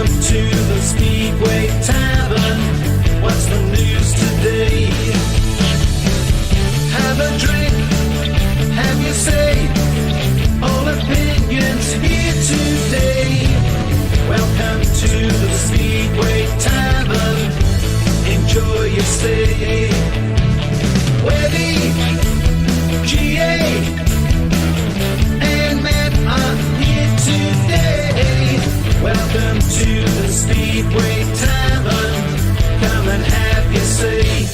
Welcome to the Speedway Tavern. What's the news today? Have a drink, have your say. All opinions here today. Welcome to the Speedway Tavern. Enjoy your stay. Webby, GA, and Matt are here today. Welcome to the Speedway Tavern. Come and have your say.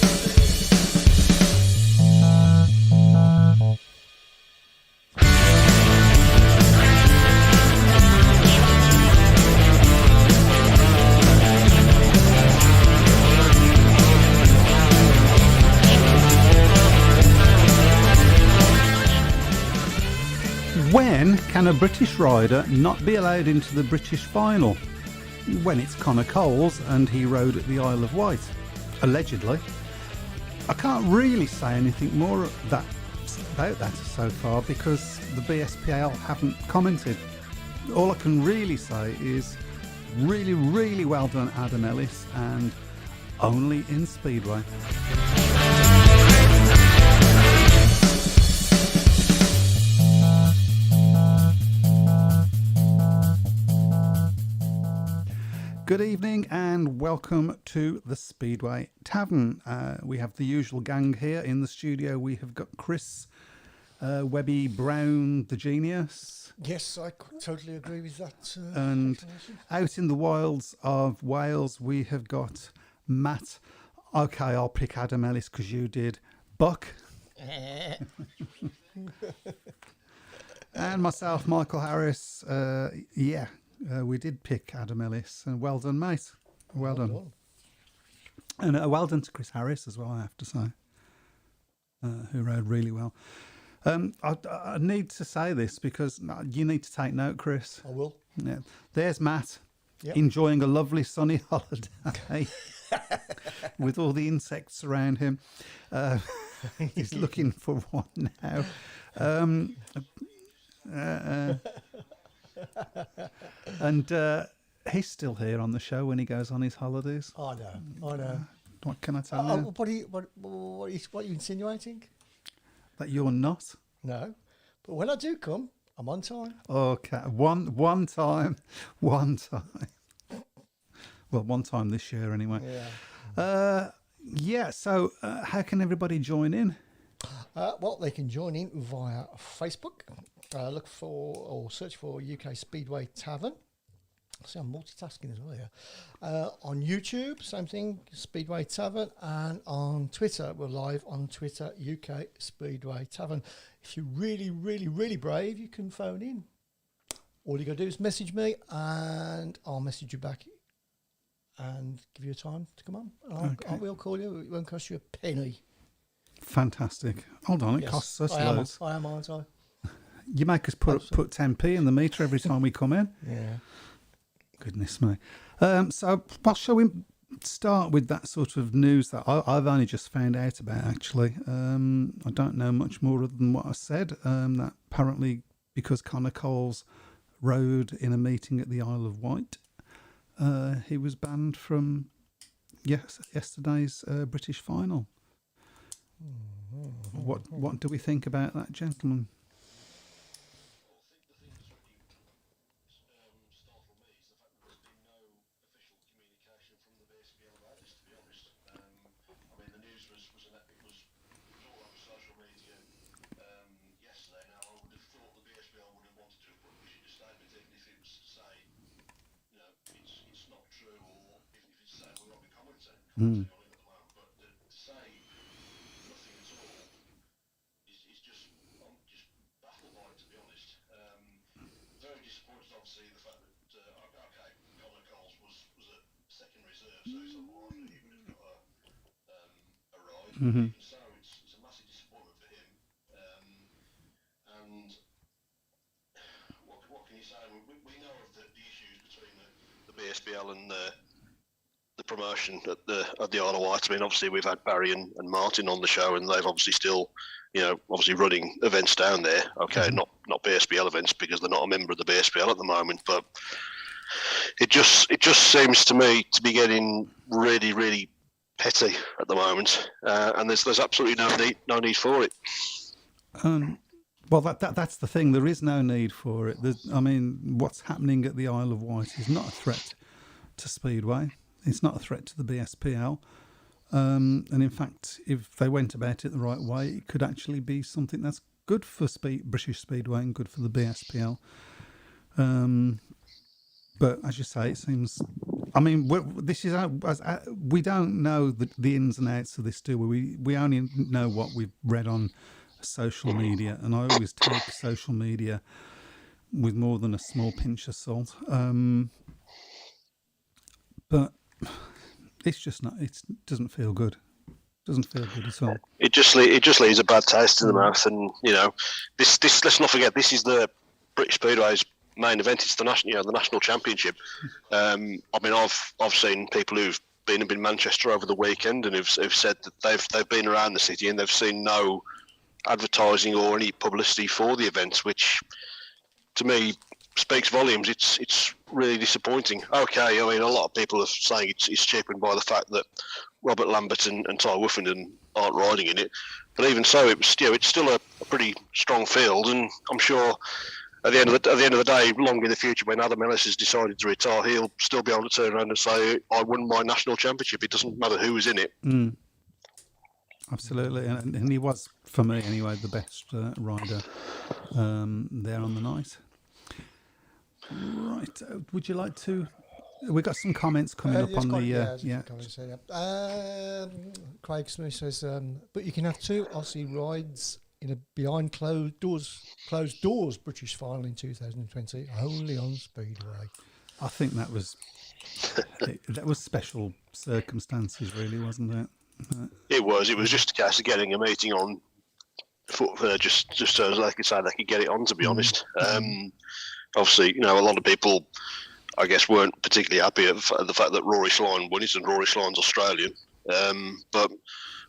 When can a British rider not be allowed into the British final? When it's Connor Coles and he rode at the Isle of Wight, allegedly. I can't really say anything more about that so far because the BSPL haven't commented. All I can really say is really, really well done, Adam Ellis, and only in Speedway. Good evening and welcome to the Speedway Tavern. We have the usual gang here in the studio. We have got Chris, Webby Brown, the genius. Yes, I totally agree with that. And out in the wilds of Wales, we have got Matt. Okay, I'll pick Adam Ellis because you did. Buck. And myself, Michael Harris. We did pick Adam Ellis, and well done, mate. Well done. And well done to Chris Harris as well, I have to say, who rode really well. I need to say this because you need to take note, Chris. I will. Yeah. There's Matt, Yep. enjoying a lovely sunny holiday with all the insects around him. He's looking for one now. And he's still here on the show when he goes on his holidays. I know. What can I tell you? What are you insinuating? That you're not? No, but when I do come, I'm on time. Okay, one time. Well, one time this year anyway. Yeah. So how can everybody join in? Well, they can join in via Facebook. Look for or search for UK Speedway Tavern. See, I'm multitasking as well here. On YouTube, same thing, Speedway Tavern. And on Twitter, we're live on Twitter, UK Speedway Tavern. If you're really, really, really brave, you can phone in. All you got to do is message me and I'll message you back and give you a time to come on. I will call you. It won't cost you a penny. Fantastic. Hold on, it Yes, cost us I loads. am on time. You make us put 10p in the meter every time we come in. Yeah. Goodness me. So what shall we start with that sort of news that I've only just found out about, actually. I don't know much more than what I said. That apparently because Connor Coles rode in a meeting at the Isle of Wight, he was banned from yesterday's British final. What do we think about that, gentlemen? But to say nothing at all is just, I'm just baffled by it, to be honest. Very disappointed, obviously, the fact that Connor Coles was at second reserve, so it's unlikely he would have got a ride. Even so, it's a massive disappointment for him. And what can you say? We know of the issues between the BSBL and the promotion at the Isle of Wight. I mean, obviously we've had Barry and Martin on the show, and they've obviously still, obviously running events down there. Okay, not BSBL events because they're not a member of the BSBL at the moment. But it just seems to me to be getting really, really petty at the moment, and there's absolutely no need for it. Well, that's the thing. There is no need for it. I mean, what's happening at the Isle of Wight is not a threat to Speedway. It's not a threat to the BSPL. And in fact, if they went about it the right way, it could actually be something that's good for British Speedway and good for the BSPL. But as you say, it seems. I mean, we don't know the ins and outs of this, do we? We only know what we've read on social media, and I always take social media with more than a small pinch of salt. But it's just not. It doesn't feel good. Doesn't feel good at all. It just leaves a bad taste in the mouth, and this. Let's not forget, this is the British Speedway's main event. It's the national championship. I mean, I've seen people who've been in Manchester over the weekend and who've said that they've been around the city and they've seen no advertising or any publicity for the events, which to me speaks volumes. It's really disappointing. Okay, I mean, a lot of people are saying it's cheapened by the fact that Robert Lambert and Ty Woofenden aren't riding in it, but even so, it's still a pretty strong field, and I'm sure at the end of the day, long in the future, when Adam Ellis has decided to retire, he'll still be able to turn around and say, "I won my national championship." It doesn't matter who was in it. Absolutely, and he was, for me anyway, the best rider there on the night. Right, would you like to? We've got some comments coming up on Craig Smith says, but you can have 2 Aussie rides in a behind closed doors British final in 2020, only on Speedway. I think that was special circumstances, really, wasn't it? It was just a case of getting a meeting on foot, just so as they could get it on. To be honest, obviously, a lot of people, I guess, weren't particularly happy at the fact that Rory Schlein won it, and Rory Schline's Australian. But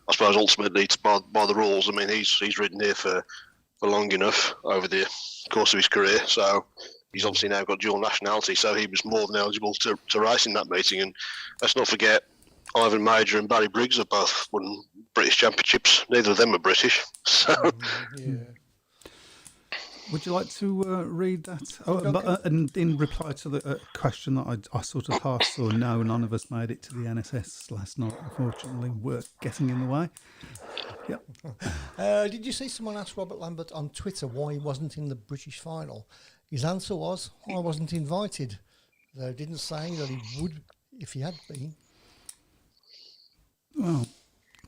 I suppose ultimately, it's by the rules. I mean, he's ridden here for long enough over the course of his career, so he's obviously now got dual nationality, so he was more than eligible to race in that meeting. And let's not forget, Ivan Major and Barry Briggs have both won British championships. Neither of them are British. So, would you like to read that? And in reply to the question that I sort of half saw, no, none of us made it to the NSS last night. Unfortunately, work getting in the way. Yep. Did you see someone ask Robert Lambert on Twitter why he wasn't in the British final? His answer was, I wasn't invited. They didn't say that he would if he had been. Well,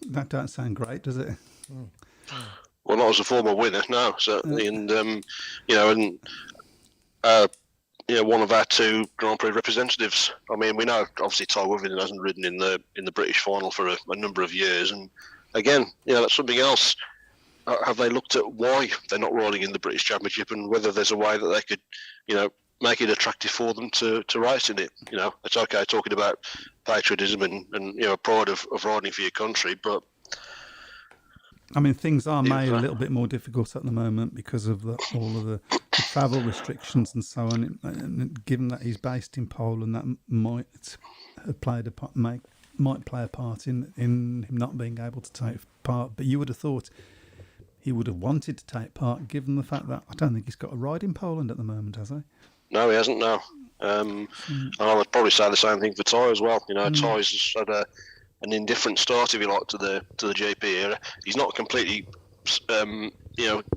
that don't sound great, does it? Well, not as a former winner, no, certainly. And one of our 2 Grand Prix representatives. I mean, we know obviously Ty Woofenden hasn't ridden in the British final for a number of years, and again, that's something else. Have they looked at why they're not riding in the British Championship, and whether there's a way that they could, make it attractive for them to race in it? It's okay talking about patriotism and pride of riding for your country, but I mean, things are made a little bit more difficult at the moment because of all of the travel restrictions and so on. And given that he's based in Poland, that might play a part in him not being able to take part. But you would have thought he would have wanted to take part, given the fact that I don't think he's got a ride in Poland at the moment, has he? No, he hasn't. No, and I would probably say the same thing for Ty as well. Ty's had an indifferent start, if you like, to the GP era. He's not completely,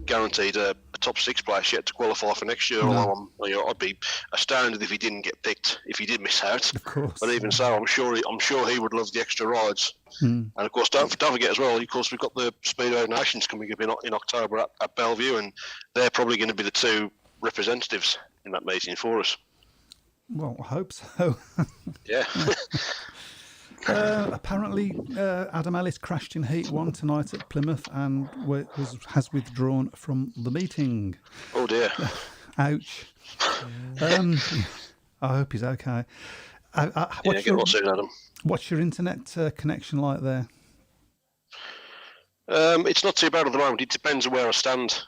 guaranteed a top 6 place yet to qualify for next year. No. Although I'd be astounded if he didn't get picked, if he did miss out. Of course. But even so, I'm sure he would love the extra rides. And of course, don't forget as well. Of course, we've got the Speedway Nations coming up in October at Bellevue, and they're probably going to be the 2 representatives in that meeting for us. Well, I hope so. Yeah. Apparently, Adam Ellis crashed in Heat 1 tonight at Plymouth and has withdrawn from the meeting. Oh dear! Ouch. I hope he's okay. Get well soon, Adam. What's your internet connection like there? It's not too bad at the moment. It depends on where I stand.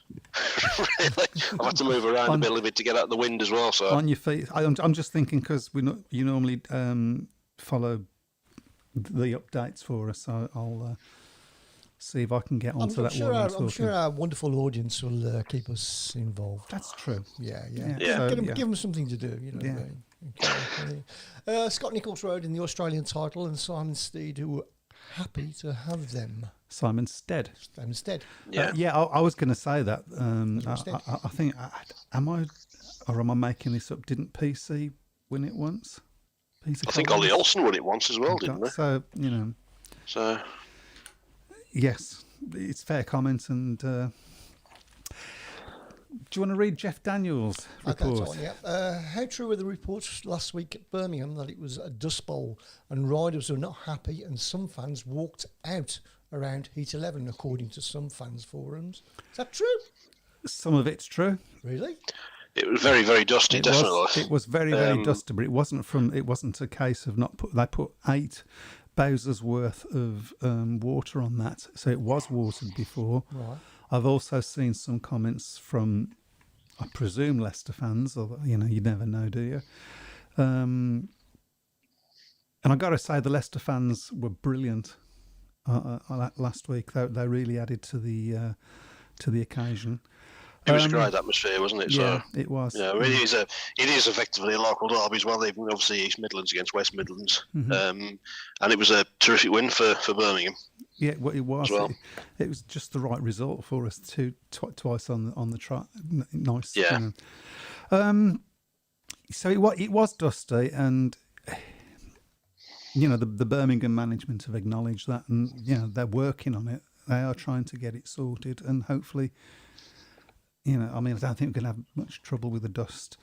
Really, I've had to move around a bit, a little bit to get out the wind as well. So on your feet. I'm just thinking because you normally follow the updates for us. So I'll see if I can get onto that one. I'm sure our wonderful audience will keep us involved. That's true. Yeah. Yeah. Give them something to do. You know. Yeah. Okay. Scott Nichols rode in the Australian title, and Simon Steed, who were happy to have them. Simon Stead. yeah. I was going to say that. I think, am I making this up? Didn't PC win it once? PC I think Collins? Ollie Olsen won it once as well, didn't they? So So yes, it's fair comment. And do you want to read Jeff Daniels' report? Okay, how true were the reports last week at Birmingham that it was a dust bowl and riders were not happy and some fans walked out around Heat 11, according to some fans forums? Is that true? Some of it's true. Really? it was very, very dusty, definitely. It was very, very dusty, but it wasn't a case of they put 8 Bowser's worth of water on that, so it was watered before. Right. I've also seen some comments from, I presume, Leicester fans, or you never know, do you? And I got to say, the Leicester fans were brilliant last week. They really added to the occasion. It was a great atmosphere, wasn't it? Yeah, So, it was. Yeah, it is effectively a local derby as well. Even obviously East Midlands against West Midlands, and it was a terrific win for Birmingham. Yeah, well, it was. Well. It was just the right result for us twice on the track. Nice. Yeah. So it was dusty, and the Birmingham management have acknowledged that, and they're working on it. They are trying to get it sorted, and hopefully, I don't think we're going to have much trouble with the dust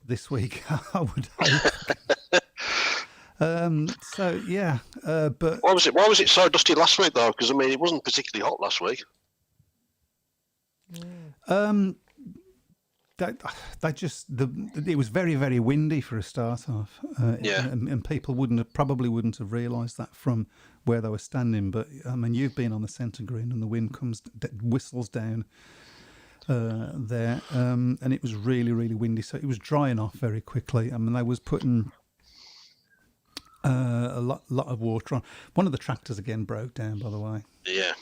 this week. I would hope. But Why was it so dusty last week though? Because it wasn't particularly hot last week. It was very, very windy for a start off. And people probably wouldn't have realised that from where they were standing. But you've been on the centre green, and the wind whistles down there, and it was really, really windy. So it was drying off very quickly. They was putting a lot of water on. One of the tractors again broke down, by the way. Yeah.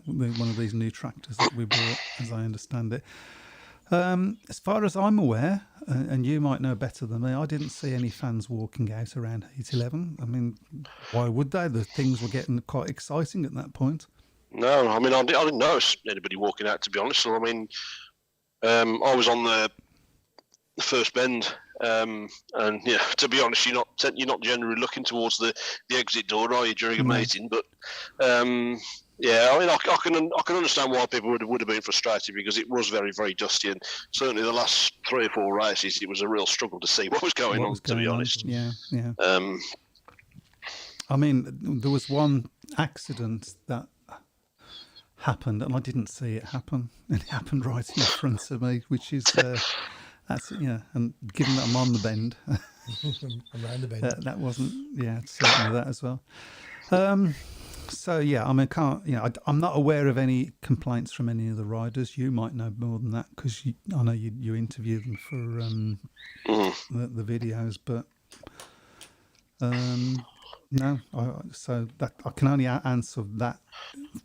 One of these new tractors that we bought, as I understand it. As far as I'm aware, and you might know better than me, I didn't see any fans walking out around Heat 11. Why would they? The things were getting quite exciting at that point. No, I didn't notice anybody walking out, to be honest. So, I was on the first bend, and to be honest, you're not generally looking towards the exit door, are you, during a meeting? But I can understand why people would have been frustrated, because it was very, very dusty, and certainly the last 3 or 4 races, it was a real struggle to see what was going on. To be honest, yeah. There was one accident that happened, and I didn't see it happen, and it happened right in front of me, which is and given that I'm on the bend, around the bend, that wasn't certainly that as well. I'm not aware of any complaints from any of the riders. You might know more than that, because I know you interview them for the videos, but no. So that I can only answer that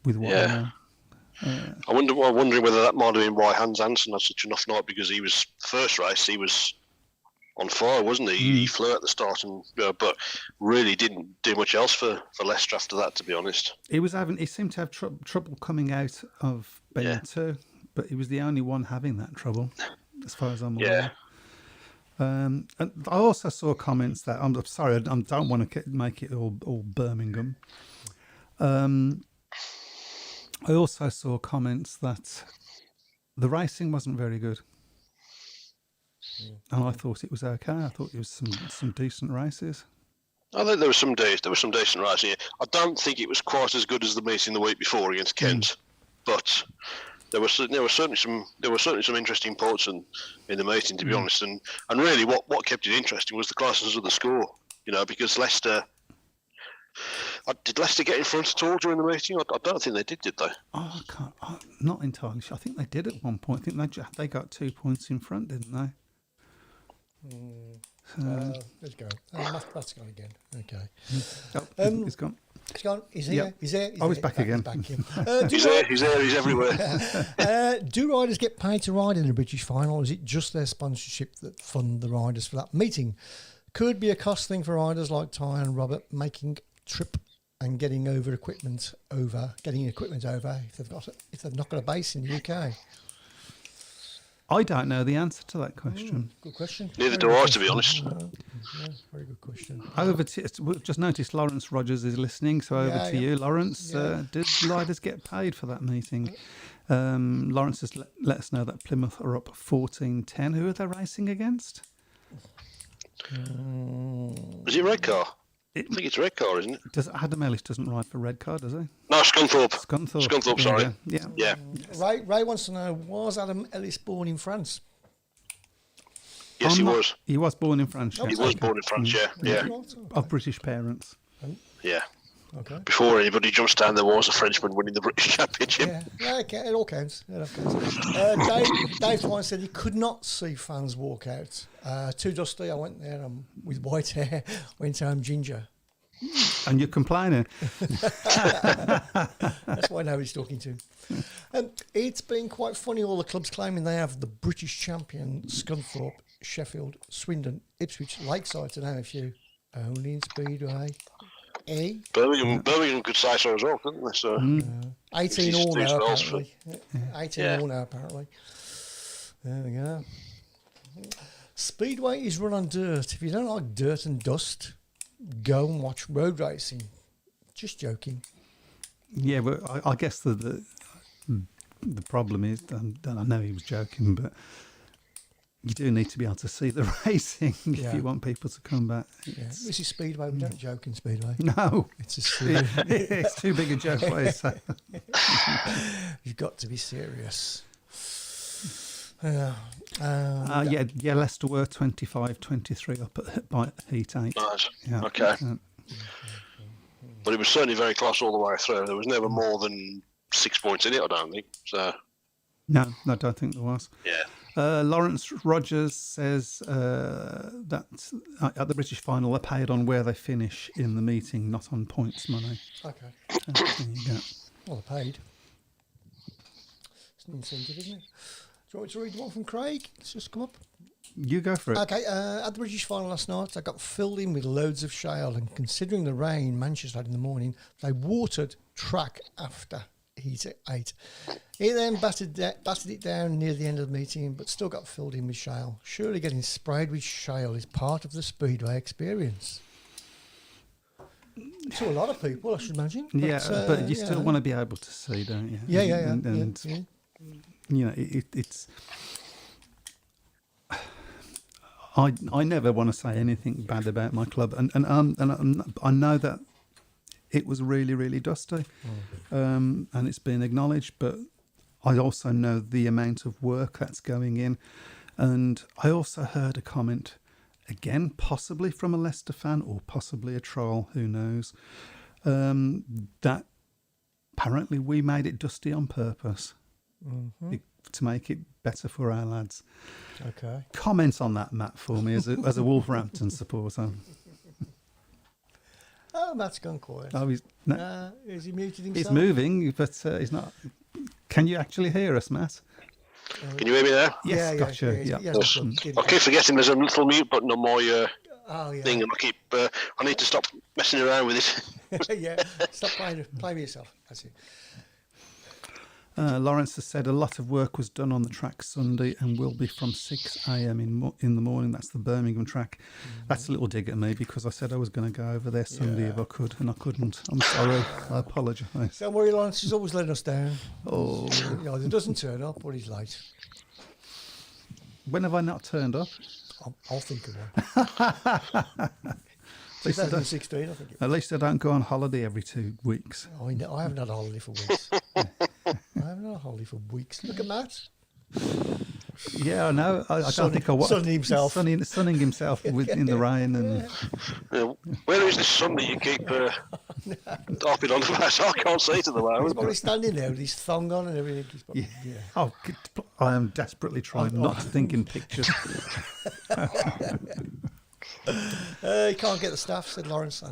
with what I know. I'm wondering whether that might have been why Hans Hansen had such an off night, because the first race he was on fire, wasn't he? He flew at the start, and but really didn't do much else for Leicester after that, to be honest. He seemed to have trouble coming out of bend 2, but he was the only one having that trouble, as far as I'm aware. And I also saw comments that I'm sorry, I don't want to make it all Birmingham. I also saw comments that the racing wasn't very good. And I thought it was okay. I thought it was some decent races. I think there were some decent races. I don't think it was quite as good as the meeting the week before against Kent, but there were certainly some interesting parts in the meeting, to be honest. And really, what kept it interesting was the closeness of the score. Because Leicester Did Leicester get in front at all during the meeting? I don't think they did they? Oh, I can't. I'm not entirely sure. I think they did at one point. I think they got 2 points in front, didn't they? Let's go. That's gone again. Okay. Oh, it's gone. He's gone. He's here. Yep. He's there. Oh, he's back again. He's there. He's everywhere. Do riders get paid to ride in the British final, or is it just their sponsorship that fund the riders for that meeting? Could be a cost thing for riders like Ty and Robert making trip and getting equipment over if they've not got a base in the UK. I don't know the answer to that question. Good question. Neither do I, to be honest. Yeah, very good question. Over to we've just noticed Lawrence Rogers is listening, so over to you, Lawrence. Yeah. Did riders get paid for that meeting? Lawrence has let us know that Plymouth are up 14-10. Who are they racing against? Was it Redcar? I think it's Redcar, isn't it? Adam Ellis doesn't ride for Redcar, does he? No, Scunthorpe. Scunthorpe, sorry. Yeah. Ray wants to know, was Adam Ellis born in France? Yes, he was. He was born in France. He was born in France, yeah. Of British parents. Yeah. Okay. Before anybody jumps down, there was a Frenchman winning the British Championship. Yeah, it all counts. Dave Twine said he could not see fans walk out. Too dusty. I went there with white hair, went home ginger. And you're complaining. That's why I know he's talking to. It's been quite funny, all the clubs claiming they have the British champion, Scunthorpe, Sheffield, Swindon, Ipswich, Lakeside to name a few. Only in Speedway. Birmingham could say so as well, couldn't they? So 18 all now, apparently. 18 Yeah. all now, apparently. There we go. Speedway is run on dirt. If you don't like dirt and dust, go and watch road racing. Just joking. Yeah, but I guess the problem is, and I know he was joking, but you do need to be able to see the racing if you want people to come back. Yeah. This is Speedway. We don't joke in Speedway. No, It's a serious. it's too big a joke. What you say? You've got to be serious. Leicester were 25-23 up by Heat 8. nice. Yeah. Okay. But it was certainly very close all the way through. There was never more than 6 points in it, I don't think. So No, I don't think there was. yeah. Lawrence Rogers says that at the British final, they're paid on where they finish in the meeting, not on points money. Okay. There you go. Well, they're paid. It's an incentive, isn't it? Do you want me to read the one from Craig? It's just come up. You go for it. Okay, at the British final last night, I got filled in with loads of shale, and considering the rain Manchester had in the morning, they watered track after Heat 8. He then battered it down near the end of the meeting, but still got filled in with shale. Surely getting sprayed with shale is part of the Speedway experience. To a lot of people, I should imagine. But, but you still want to be able to see, don't you? Yeah. And you know, it's. I never want to say anything bad about my club, and I know that it was really, really dusty, and it's been acknowledged. But I also know the amount of work that's going in, and I also heard a comment, again, possibly from a Leicester fan or possibly a troll, who knows, that apparently we made it dusty on purpose to make it better for our lads. Okay. Comment on that, Matt, for me as a Wolverhampton supporter. Oh, Matt's gone quiet. Oh, Is he muted himself? he's moving, but he's not. Can you actually hear us, Matt? Can you hear me now? Yes, gotcha. Yeah. I keep forgetting there's a little mute button on my thing, and I need to stop messing around with it. Yeah, stop playing with yourself. That's it. Lawrence has said a lot of work was done on the track Sunday and will be from 6 a.m. in the morning. That's the Birmingham track. That's a little dig at me because I said I was going to go over there Sunday if I could, and I couldn't. I'm sorry. I apologise. Don't worry, Lawrence. He's always letting us down. Oh, He doesn't turn up, but he's late. when have I not turned up? I'll think of one. 2016, I think. At least I don't go on holiday every 2 weeks. I haven't had a holiday for weeks. I haven't had a holiday for weeks. Look at Matt. Yeah, I know. I don't think I was Sunning himself. sunning himself in the rain, and Where is this sun that you keep harping on about? I can't see to the He's moment. probably standing there with his thong on and everything. He's probably, yeah. Oh, I am desperately trying not to think in pictures. You can't get the staff, said Lawrence. I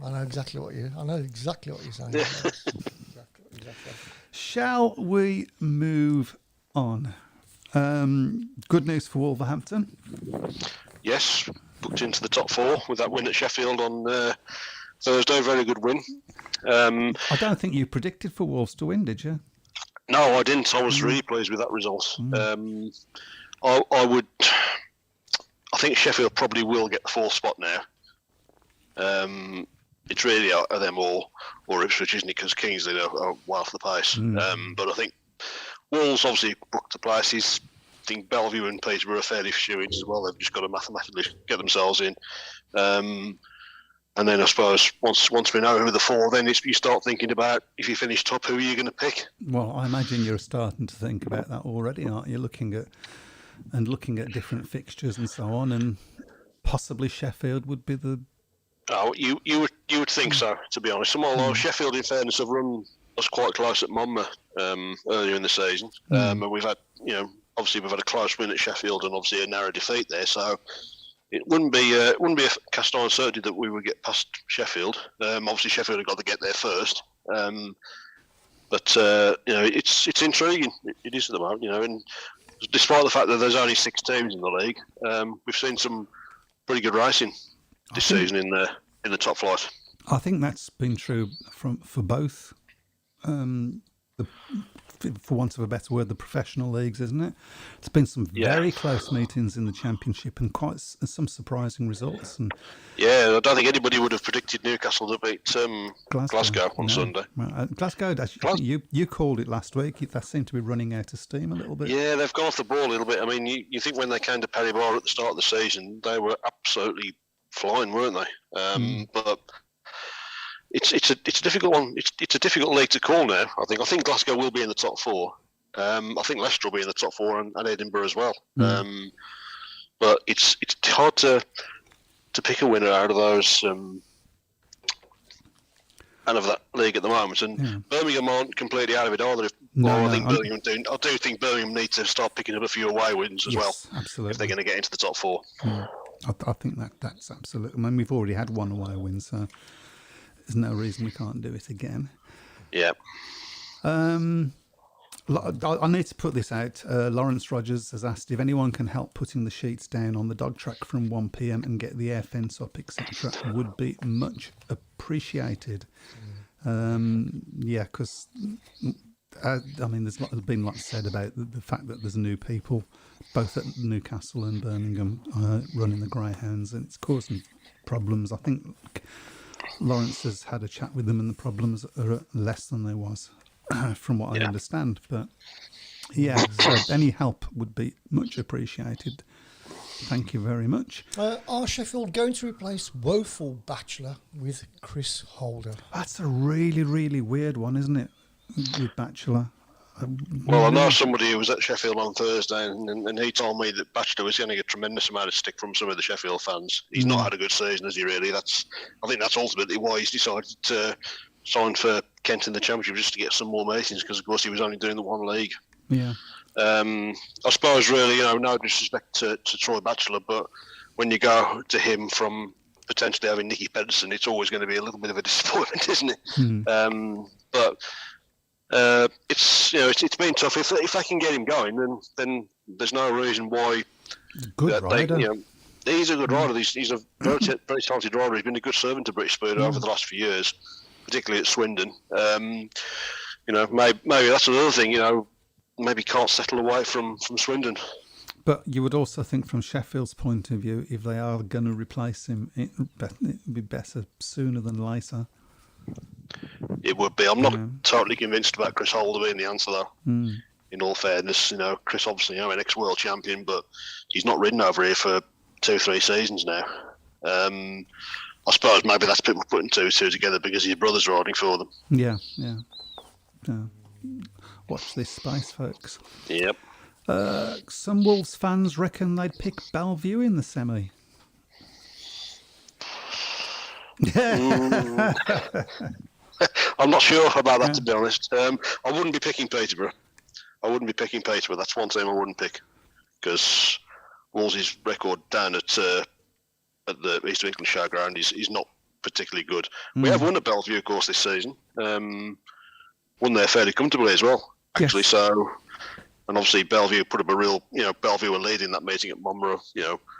know exactly what you're saying. Exactly. Shall we move on? Good news for Wolverhampton. Yes, booked into the top 4 with that win at Sheffield on Thursday. Very good win. I don't think you predicted for Wolves to win, did you? No, I didn't. I was really pleased with that result. I think Sheffield probably will get the 4th spot now. It's really out of them or Ipswich, isn't it? Because Kingsland are well off the pace. But I think Wolves obviously booked the places. I think Bellevue and Peterborough are fairly shoo-ins as well. They've just got to mathematically get themselves in. And then I suppose once we know who the 4, then you start thinking about, if you finish top, who are you going to pick? Well, I imagine you're starting to think about that already, aren't you? Looking at different fixtures and so on, and possibly Sheffield would be the. Oh, you would think so, to be honest. Although Sheffield, in fairness, have run us quite close at Monmouth earlier in the season, and we've had, obviously we've had a close win at Sheffield and obviously a narrow defeat there. So it wouldn't be a cast iron certainty that we would get past Sheffield. Obviously Sheffield have got to get there first, but it's intriguing. It is at the moment, and despite the fact that there's only 6 teams in the league, we've seen some pretty good racing this season in the top flight. I think that's been true for both, for want of a better word, the professional leagues, isn't it? It's been some very close meetings in the Championship and quite some surprising results. And yeah, I don't think anybody would have predicted Newcastle to beat Glasgow on Sunday. Well, Glasgow, you called it last week. They seem to be running out of steam a little bit. Yeah, they've gone off the ball a little bit. I mean, you think when they came to Peterborough at the start of the season, they were absolutely flying, weren't they? But it's a difficult one. It's a difficult league to call now. I think Glasgow will be in the top 4. I think Leicester will be in the top 4 and Edinburgh as well. But it's hard to pick a winner out of those out of that league at the moment. And Birmingham aren't completely out of it either. I do think Birmingham need to start picking up a few away wins as well. Absolutely. If they're going to get into the top 4. I think that's absolutely. I mean, we've already had one away win, so there's no reason we can't do it again. Yeah. I need to put this out. Lawrence Rogers has asked if anyone can help putting the sheets down on the dog track from 1 p.m. and get the air fence up, etc. Would be much appreciated. Because there's been lots said about the fact that there's new people, both at Newcastle and Birmingham, running the greyhounds, and it's causing problems. I think Lawrence has had a chat with them, and the problems are less than there was, from what I understand. But so any help would be much appreciated. Thank you very much. Are Sheffield going to replace Woeful Bachelor with Chris Holder? That's a really, really weird one, isn't it, with Bachelor? Well, I know somebody who was at Sheffield on Thursday, and he told me that Bachelor was getting a tremendous amount of stick from some of the Sheffield fans. He's not had a good season, has he, really? I think that's ultimately why he's decided to sign for Kent in the Championship, just to get some more meetings, because, of course, he was only doing the one league. Yeah. I suppose, really, no disrespect to Troy Bachelor, but when you go to him from potentially having Nicky Pedersen, it's always going to be a little bit of a disappointment, isn't it? But it's been tough. If they can get him going, then there's no reason why. Good rider. He's a good rider. He's a very, very talented rider. He's been a good servant to British Speed over the last few years, particularly at Swindon. Maybe that's another thing. Maybe can't settle away from Swindon. But you would also think, from Sheffield's point of view, if they are going to replace him, it would be better sooner than later. It would be. I'm not totally convinced about Chris Holder being the answer, though. In all fairness, Chris obviously an ex-world champion, but he's not ridden over here for 2-3 seasons now. I suppose maybe that's people putting 2 together because his brother's riding for them. Yeah. Watch this space, folks. Yep. Some Wolves fans reckon they'd pick Bellevue in the semi. I'm not sure about that, to be honest. I wouldn't be picking Peterborough. That's one team I wouldn't pick, because Wolves' record down at the East of England Showground is not particularly good. We have won at Bellevue, of course, this season. Won there fairly comfortably as well, actually. Yes. So, and obviously Bellevue put up a real, Bellevue were leading that meeting at Monmouth,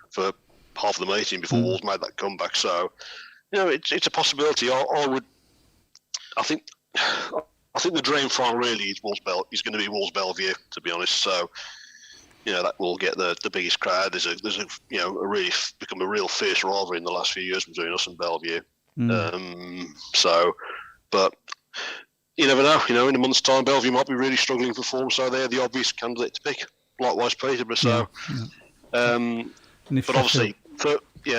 for half of the meeting before Wolves made that comeback. So, it's a possibility. I think the dream final really is going to be Wolves Bellevue, to be honest. So, that will get the biggest crowd. There's a really become a real fierce rivalry in the last few years between us and Bellevue. But you never know. In a month's time, Bellevue might be really struggling for form, so they're the obvious candidate to pick. Likewise, Peterborough. So, but obviously,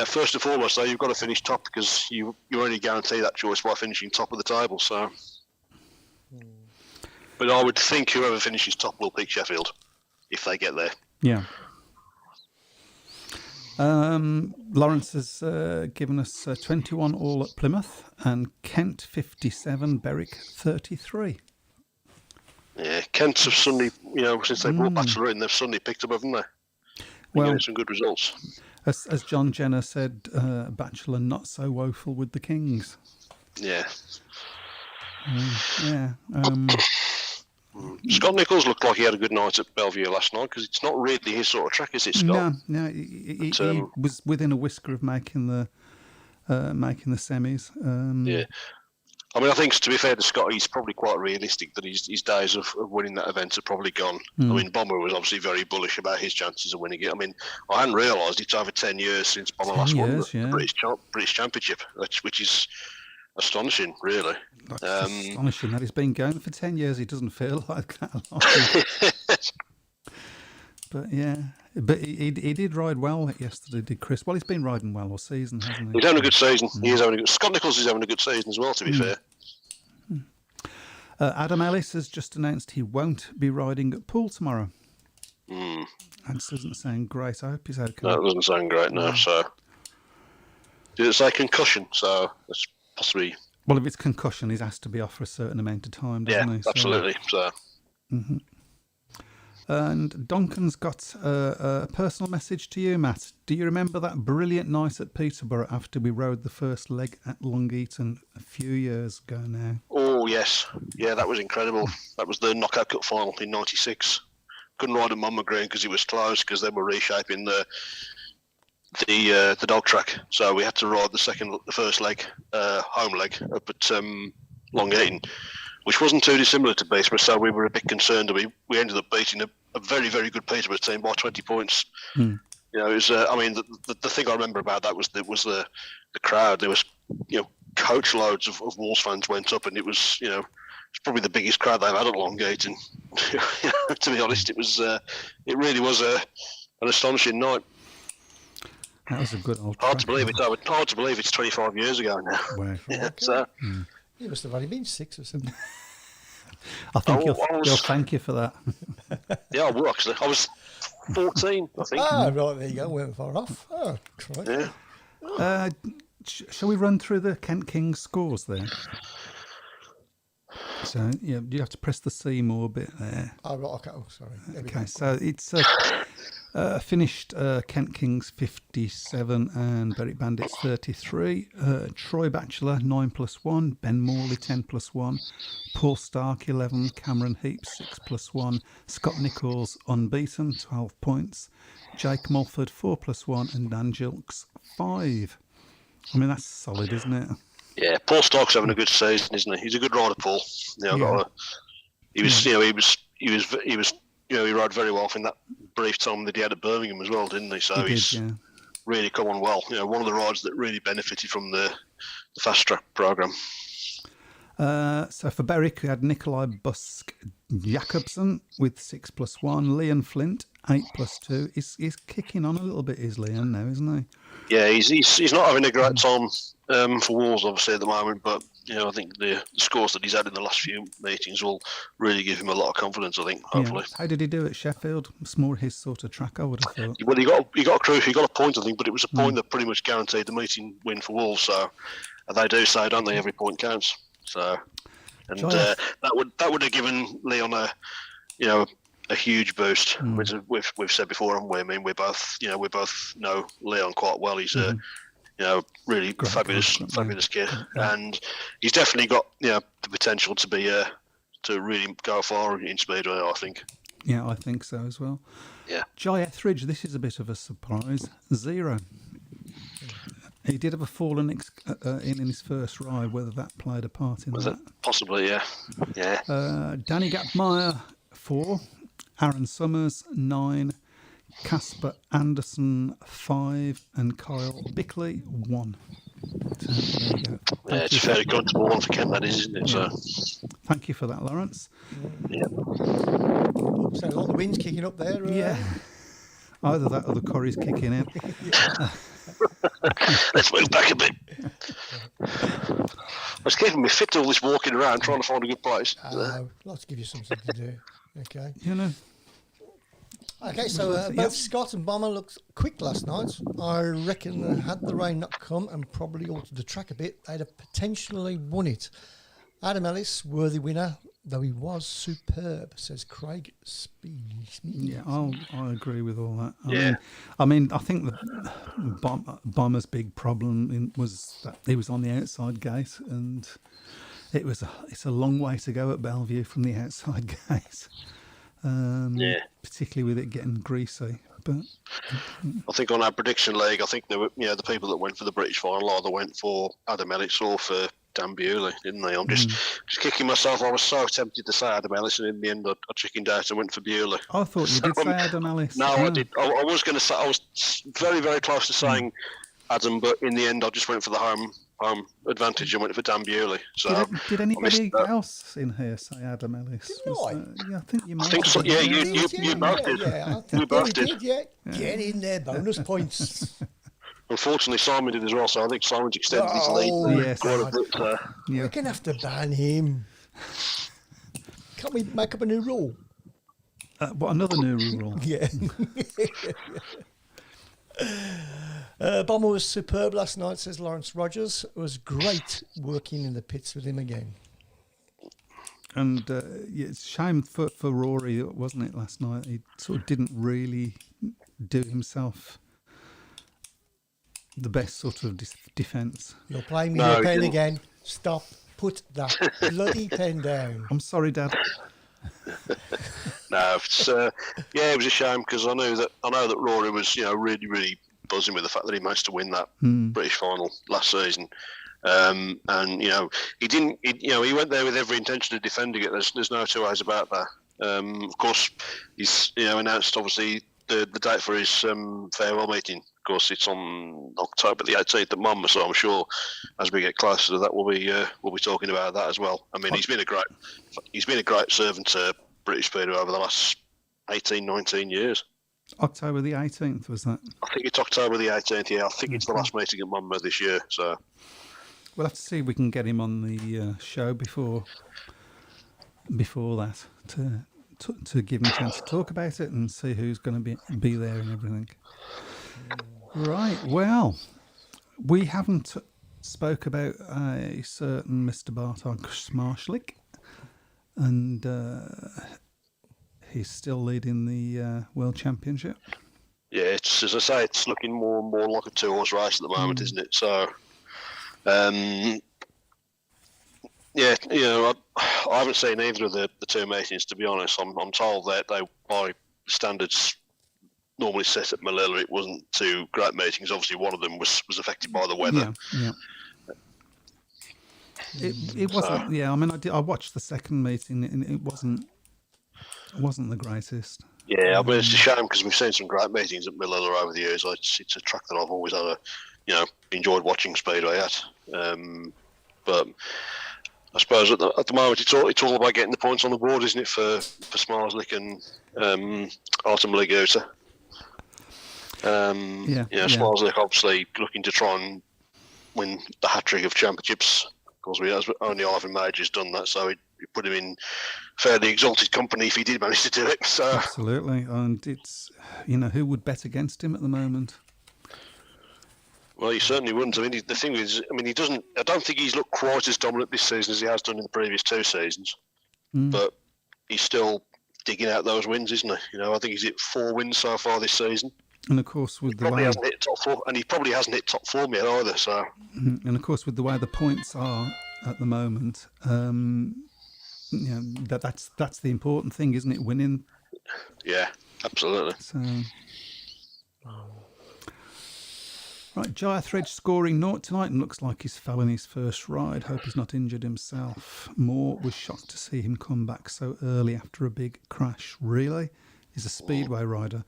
first and foremost, though, you've got to finish top, because you only guarantee that choice by finishing top of the table. So, but I would think whoever finishes top will pick Sheffield if they get there. Yeah. Lawrence has given us 21 all at Plymouth, and Kent 57, Berwick 33. Yeah, Kent have suddenly, since they brought Bachelor in, they've suddenly picked up, haven't they? Well, getting some good results. As John Jenner said, Bachelor not so woeful with the Kings. Yeah. Yeah. Scott Nichols looked like he had a good night at Bellevue last night, because it's not really his sort of track, is it, Scott? No, he was within a whisker of making the semis. Yeah. I mean, I think, to be fair to Scott, he's probably quite realistic that his days of winning that event are probably gone. I mean, Bomber was obviously very bullish about his chances of winning it. I mean, I hadn't realised it's over 10 years since Bomber last won the British Championship, which is astonishing, really. Astonishing that he's been going for 10 years. He doesn't feel like that. But yeah, he did ride well yesterday, did Chris? Well, he's been riding well all season, hasn't he? He's having a good season. He is having a good. Scott Nichols is having a good season as well, to be fair. Adam Ellis has just announced he won't be riding at Poole tomorrow. That doesn't sound great. I hope he's okay. No, it doesn't sound great, no. So, did it say concussion? So that's possibly. Well, if it's concussion, he's asked to be off for a certain amount of time, doesn't he? Yeah, absolutely. So. And Duncan's got a personal message to you, Matt. Do you remember that brilliant night at Peterborough after we rode the first leg at Long Eaton a few years ago now? Oh, yes. Yeah, that was incredible. That was the Knockout Cup final in '96. Couldn't ride at Monmouth Green because it was closed, because they were reshaping the dog track. So we had to ride the first leg, home leg, up at Long Eaton, which wasn't too dissimilar to Peterborough, so we were a bit concerned. We ended up beating a very, very good Peterborough team by 20 points. It was. I mean, the thing I remember about that was the crowd. There was, coach loads of Wolves fans went up, and it was, it's probably the biggest crowd they've had at Longgate. And to be honest, it really was an astonishing night. That was a good old. Hard to believe it's 25 years ago now. Wow. Yeah, so. You must have only been 6 or something. I think he'll thank you for that. Yeah, I will, actually. I was 14, I think. Ah, right, there you go. Weren't far off. Oh, crikey. Yeah. Shall we run through the Kent Kings scores there? So, yeah, you have to press the Seymour bit there. Oh, right, okay. Oh, sorry. Okay, so it's finished Kent Kings 57 and Berwick Bandits 33. Troy Batchelor 9+1, Ben Morley 10+1, Paul Stark 11, Cameron Heap 6+1, Scott Nichols unbeaten 12 points, Jake Mulford 4+1, and Dan Gilks 5. I mean, that's solid, isn't it? Yeah, Paul Stark's having a good season, isn't he? He's a good rider, Paul. He rode very well in that brief time that he had at Birmingham as well, didn't he? So he's really come on well. One of the riders that really benefited from the fast track programme. So for Berwick, we had Nikolai Busk Jakobsen with 6+1, Leon Flint 8+2. He's kicking on a little bit, is Leon now, isn't he? Yeah, he's not having a great time for Wolves, obviously, at the moment. But I think the scores that he's had in the last few meetings will really give him a lot of confidence. I think, hopefully. Yeah. How did he do at Sheffield? It's more his sort of track, I would have thought. Well, he got a point, I think, but it was a point that pretty much guaranteed the meeting win for Wolves. So they do say, don't they? Every point counts. So, and that would have given Leon a huge boost, which we've said before, haven't we? I mean, we both know Leon quite well. He's a really fabulous kid, and he's definitely got the potential to be to really go far in Speedway, I think. Yeah, I think so as well. Yeah. Jai Etheridge, this is a bit of a surprise. 0. He did have a fall in his first ride. Whether that played a part in that? Possibly, yeah. Danny Gapmeyer 4. Aaron Summers 9, Casper Anderson 5, and Kyle Bickley 1. So there you go. Yeah, it's a fairly comfortable one for Kent, that is, isn't it? Yeah. So. Thank you for that, Lawrence. Yeah. So all the wind's kicking up there. Yeah. Either that or the curry's kicking in. Let's move back a bit. It's keeping me fit, all this walking around, trying to find a good place. Let's give you something to do. Okay. Okay, so both Scott and Bomber looked quick last night. I reckon had the rain not come and probably altered the track a bit, they'd have potentially won it. Adam Ellis, worthy winner, though he was superb, says Craig Speed. Yeah, I agree with all that. I mean, I think the Bomber's big problem was that he was on the outside gate, and it's a long way to go at Bellevue from the outside gate. Particularly with it getting greasy. But I think on our prediction league, I think there were the people that went for the British final either went for Adam Ellis or for Dan Bewley, didn't they? I'm just kicking myself. I was so tempted to say Adam Ellis, and in the end, I chickened out and went for Bewley. I thought you did say Adam Ellis. No, I did. I was going to say, I was very, very close to saying Adam, but in the end, I just went for the home advantage and went for Dan Bewley. So did anybody else in here say Adam Ellis? I think you might. I think so. Yeah, you both did. Yeah, you both did. Yeah. Get in there, bonus points. Unfortunately, Simon did as well, so I think Simon's extended his lead. Yes. Quite a bit. We're going to have to ban him. Can't we make up a new rule? What, another new rule? Yeah. Bomber was superb last night, says Lawrence Rogers. It was great working in the pits with him again. And it's a shame for Rory, wasn't it, last night? He sort of didn't really do himself the best sort of defence. You're playing with your pen again. Stop. Put that bloody pen down. I'm sorry, Dad. No, it's, it was a shame because I know that Rory was really, really buzzing with the fact that he managed to win that British final last season. And he didn't. He went there with every intention of defending it. There's no two ways about that. Of course, he's announced obviously the date for his farewell meeting. Of course, it's on October the 18th at Monmouth. So I'm sure as we get closer to that, we'll be talking about that as well. I mean, he's been a great servant to British Speedway over the last 18, 19 years. October the 18th, was that? I think it's October the 18th, yeah. I think it's the last meeting at Monmouth this year, so... We'll have to see if we can get him on the show before that to give him a chance to talk about it and see who's going to be there and everything. Right, well, we haven't spoke about a certain Mr. Bartok Smarshlik, and he's still leading the World Championship. Yeah, it's, as I say, it's looking more and more like a two-horse race at the moment, isn't it? So, I haven't seen either of the two meetings, to be honest. I'm told that they, by standards normally set at Malilla, it wasn't two great meetings. Obviously, one of them was affected by the weather. Yeah. It wasn't. Yeah, I mean, I watched the second meeting, and it wasn't the greatest. Yeah, I mean, it's a shame because we've seen some great meetings at Malilla over the years. It's a track that I've always had enjoyed watching Speedway at. But I suppose at the moment it's all about getting the points on the board, isn't it, for Smarslik and Artem Liguta? Swansea obviously looking to try and win the hat-trick of championships. Of course, only Ivan Major's done that, so it put him in fairly exalted company if he did manage to do it. So absolutely, and it's who would bet against him at the moment? Well, he certainly wouldn't. I mean, the thing is, he doesn't. I don't think he's looked quite as dominant this season as he has done in the previous 2 seasons. But he's still digging out those wins, isn't he? I think he's hit 4 wins so far this season. And of course, with he hasn't hit top 4, and he probably hasn't hit top form yet either. So, and of course, with the way the points are at the moment, that's the important thing, isn't it? Winning. Yeah, absolutely. So. Right, Jai Etheridge scoring 0 tonight and looks like he's fell in his first ride. Hope he's not injured himself. Moore was shocked to see him come back so early after a big crash. Really? He's a Speedway rider.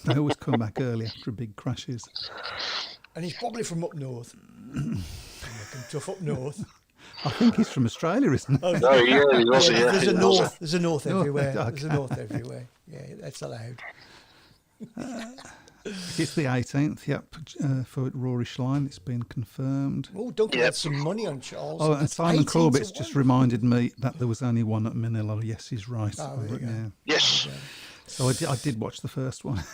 They always come back early after big crashes. And he's probably from up north. Tough up north. I think he's from Australia, isn't he? Oh, yeah, he was. Yeah, there's a north. There's a north everywhere. Okay. There's a north everywhere. Yeah, that's allowed. It's the 18th, for Rory Schlein. It's been confirmed. Oh, Duncan had some money on Charles. Oh, and Simon Corbett's just reminded me that there was only one at Manila. Yes, he's right. Oh, there you go. Yes. Okay. So I did watch the first one.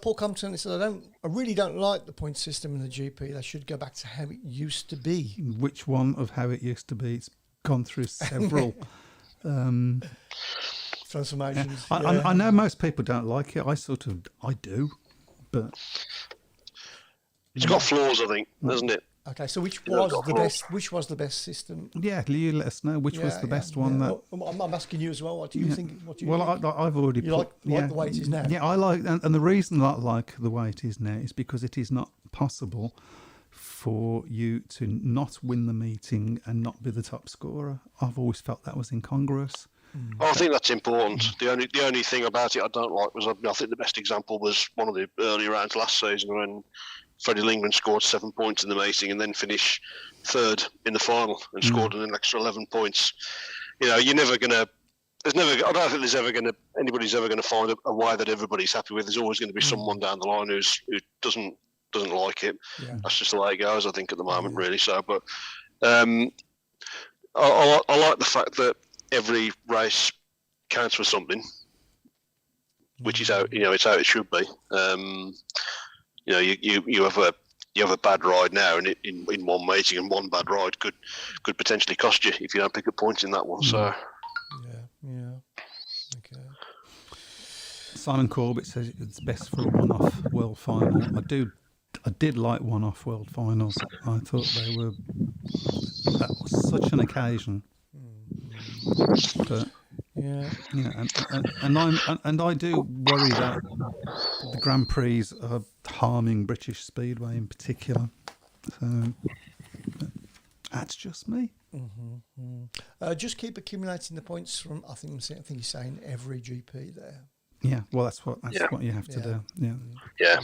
Paul Compton said, I really don't like the point system in the GP. They should go back to how it used to be. Which one of how it used to be? It's gone through several transformations. Yeah. I know most people don't like it. I do, but it's got flaws, I think, hasn't it? Okay, so which was the best? Which was the best system? Yeah, you let us know which was the best one. Yeah. I'm asking you as well. What do you think? What do you think? I've already like the way it is now. Yeah, I like, and the reason I like the way it is now is because it is not possible for you to not win the meeting and not be the top scorer. I've always felt that was incongruous. I think that's important. The only thing about it I don't like was I think the best example was one of the early rounds last season when Freddie Lingman scored 7 points in the meeting and then finished 3rd in the final and scored an extra 11 points. You're never gonna. I don't think anybody's ever gonna find a way that everybody's happy with. There's always going to be someone down the line who doesn't like it. Yeah. That's just the way it goes, I think, at the moment, really. So, but I like the fact that every race counts for something, which is how it's how it should be. You have a bad ride now, and in one meeting, and one bad ride could potentially cost you if you don't pick up points in that one. So, yeah, okay. Simon Corbett says it's best for a one-off world final. I did like one-off world finals. I thought that was such an occasion. But and I do worry that the Grand Prix are harming British Speedway in particular. So that's just me. Just keep accumulating the points from. I think he's saying every GP there. Yeah, well, that's what you have to do. Yeah. Yeah.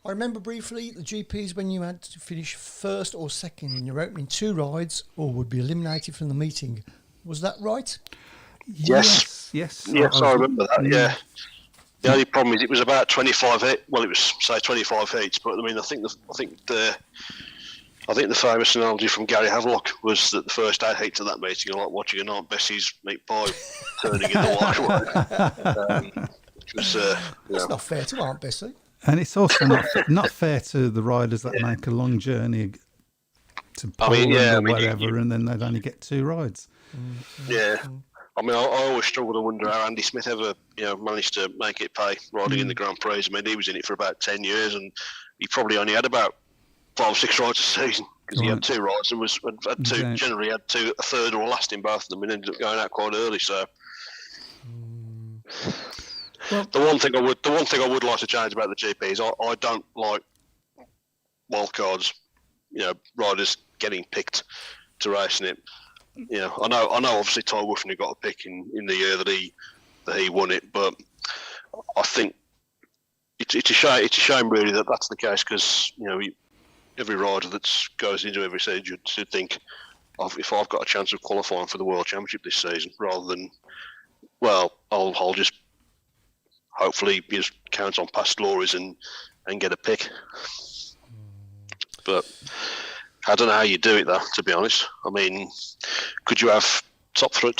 I remember briefly the GPs when you had to finish 1st or 2nd in your opening 2 rides, or would be eliminated from the meeting. Was that right? Yes. I remember that. Yeah. The only problem is it was about 25 heats. Well, it was say 25 heats, but I think the famous analogy from Gary Havelock was that the first 8 heats of that meeting are like watching an Aunt Bessie's meat pie turning in the wash. That's not fair to Aunt Bessie. And it's also not fair to the riders that make a long journey to Poland or whatever, and then they'd only get 2 rides. Yeah. I always struggle to wonder how Andy Smith ever, managed to make it pay riding in the Grand Prix. He was in it for about 10 years, and he probably only had about 5 or 6 rides a season because he had 2 rides and generally had 2, a third or a last in both of them, and ended up going out quite early. So. Well, the one thing I would like to change about the GP is I don't like wildcards, riders getting picked to race in it. I know obviously Ty Woofney got a pick in the year that he won it, but I think it's a shame. It's a shame really that that's the case because every rider that goes into every season should think if I've got a chance of qualifying for the World Championship this season, rather than I'll just hopefully you just count on past glories and get a pick. But I don't know how you do it, though, to be honest. I mean, could you have top 4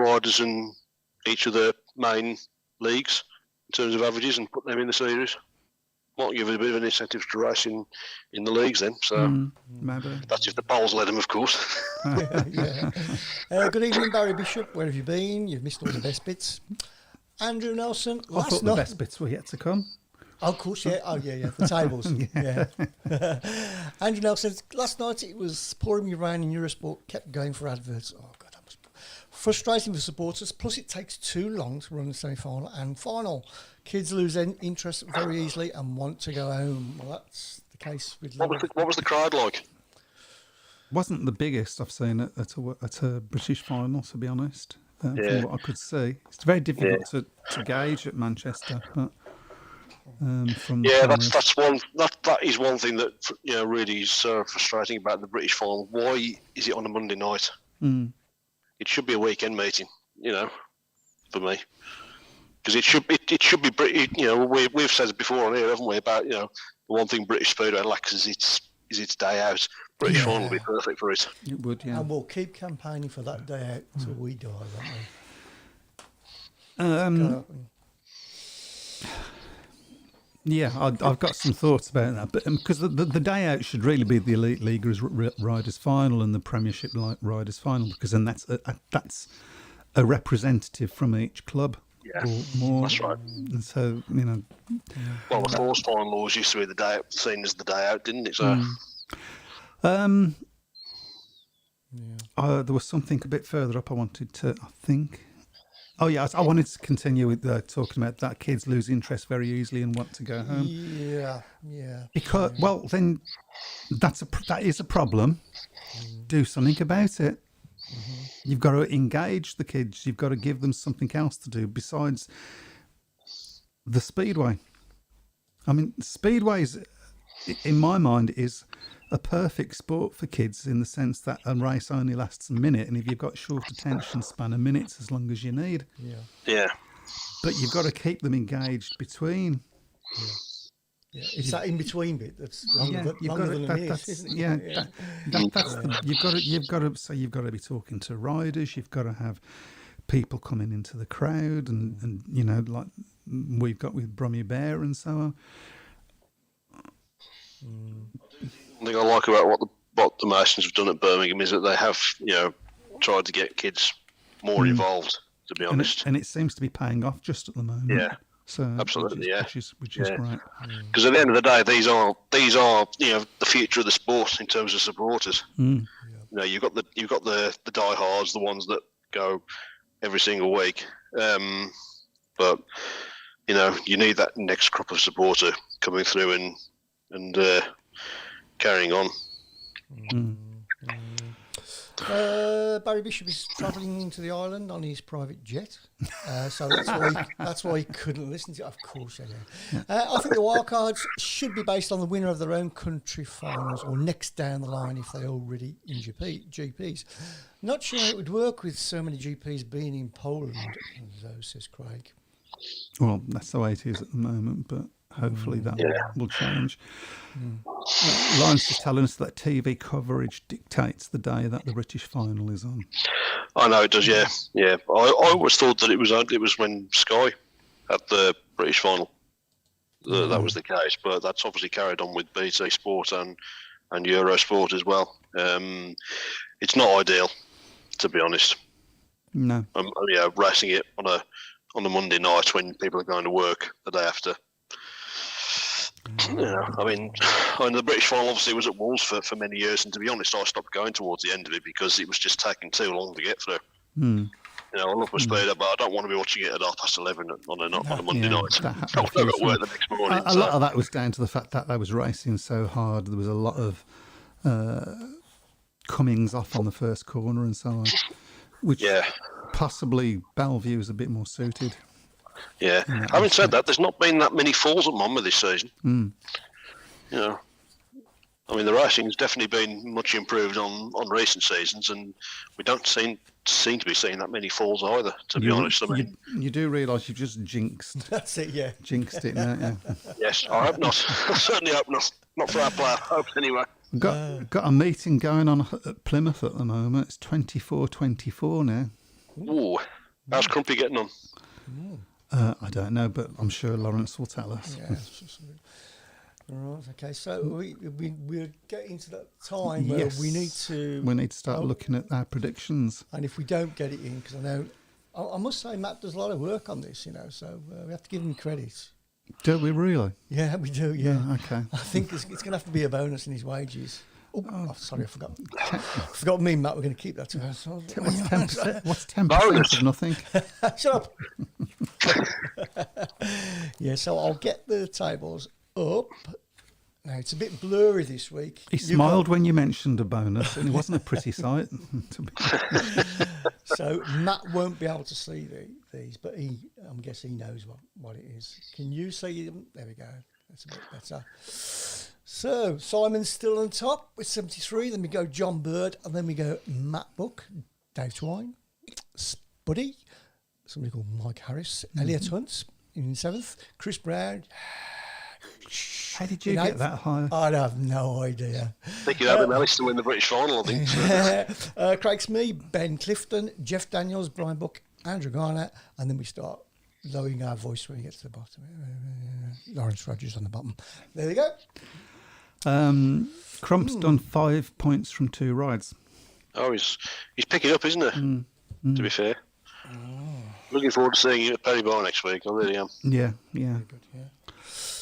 riders in each of the main leagues in terms of averages and put them in the series? Might give it a bit of an incentive to race in the leagues then. So maybe. that's if the polls let them, of course. Yeah. Good evening, Barry Bishop. Where have you been? You've missed all the best bits. Andrew Nelson. I thought the best bits were yet to come. Oh, of course, yeah. Oh, yeah. The tables. Yeah. Andrew Nelson. Last night it was pouring rain in Eurosport. Kept going for adverts. Oh God, that was frustrating for supporters. Plus, it takes too long to run the semi-final and final. Kids lose interest very easily and want to go home. Well, that's the case with. What was the crowd like? Wasn't the biggest I've seen at a British final, to be honest. From what I could see, it's very difficult to gauge at Manchester. But, from that is one thing that really is frustrating about the British final. Why is it on a Monday night? It should be a weekend meeting, for me. Because it should be British. We've said it before on here, haven't we? About the one thing British Speedway lacks is its day out. British one will be perfect for it. It would, yeah. And we'll keep campaigning for that day out till we die, won't we? Yeah, I've got some thoughts about that, but because the day out should really be the Elite Leaguers Riders Final and the Premiership Riders Final, because then that's a representative from each club. Yeah, or more. That's right. And so, Well, the Force Final always used to be the day out, seen as the day out, didn't it? So. There was something a bit further up I wanted to, I think. Oh, yeah, I wanted to continue with talking about that kids lose interest very easily and want to go home. Yeah. Because, well, then that is a problem. Do something about it. You've got to engage the kids. You've got to give them something else to do besides the Speedway. I mean, Speedways, in my mind, is a perfect sport for kids in the sense that a race only lasts a minute, and if you've got short attention span, a minute's as long as you need. Yeah. But you've got to keep them engaged between. Yeah. It's that in between bit that's longer than a minute, isn't it? You've got to be talking to riders. You've got to have people coming into the crowd, and like we've got with Bromley Bear and so on. One thing I like about what the Masons have done at Birmingham is that they have, tried to get kids more involved. To be honest, and it seems to be paying off just at the moment. Yeah, so absolutely, which is great. Because at the end of the day, these are the future of the sport in terms of supporters. You've got the diehards, the ones that go every single week. But you need that next crop of supporter coming through and carrying on. Barry Bishop is travelling into the island on his private jet, so that's why he couldn't listen to it. Of course, I think the wildcards should be based on the winner of their own country finals or next down the line if they're already in GPs. Not sure it would work with so many GPs being in Poland, though, says Craig. Well, that's the way it is at the moment, but hopefully that will change. Lawrence is telling us that TV coverage dictates the day that the British final is on. I know it does, yeah. I always thought that it was when Sky had the British final that was the case, but that's obviously carried on with BT Sport and Eurosport as well. It's not ideal, to be honest. No. Racing it on a Monday night when people are going to work the day after. The British final obviously was at Wolves for many years, and to be honest, I stopped going towards the end of it because it was just taking too long to get through. I love my speeder, but I don't want to be watching it at 11:30 on a Monday night. I want to go to work the next morning. A lot of that was down to the fact that they was racing so hard. There was a lot of comings off on the first corner and so on, which possibly Bellevue is a bit more suited. Yeah. Having said that, there's not been that many falls at Monmouth this season. I mean, the racing's definitely been much improved on recent seasons, and we don't seem to be seeing that many falls either, to be honest. I mean, you do realise you've just jinxed That's it, yeah. it, don't you? yes, I hope not. I certainly hope not. Not for our player, hopes anyway. Got a meeting going on at Plymouth at the moment. It's 24-24 now. Ooh, how's Crumpy getting on? I don't know, but I'm sure Lawrence will tell us. Yeah. Right, okay, so we're getting to that time where Yes. we need to... We need to start looking at our predictions. And if we don't get it in, because I know... I must say, Matt does a lot of work on this, so we have to give him credit. Do we really? Yeah, we do, yeah. Okay. I think it's going to have to be a bonus in his wages. Oh, sorry, I forgot. I forgot me and Matt, we're going to keep that to ourselves. What's 10%? What's 10% Bonus. of nothing? Shut up. Yeah, so I'll get the tables up. Now, it's a bit blurry this week. He smiled when you mentioned a bonus, and it wasn't a pretty sight. So Matt won't be able to see these, but I'm guessing he knows what it is. Can you see them? There we go. That's a bit better. So Simon's still on top with 73. Then we go John Bird, and then we go Matt Book, Dave Twine, Spuddy, somebody called Mike Harris, Elliot Hunt in 7th, Chris Brown. How did you get that high? I have no idea. I think you'd have Ellis to win the British final, I think. Craig Smee, Ben Clifton, Jeff Daniels, Brian Buck, Andrew Garner, and then we start lowering our voice when we get to the bottom. Lawrence Rogers on the bottom. There we go. Crump's done 5 points from 2 rides. Oh, he's picking up, isn't he? To be fair. Looking forward to seeing you at Peterborough next week. I really am. Yeah. Good, yeah.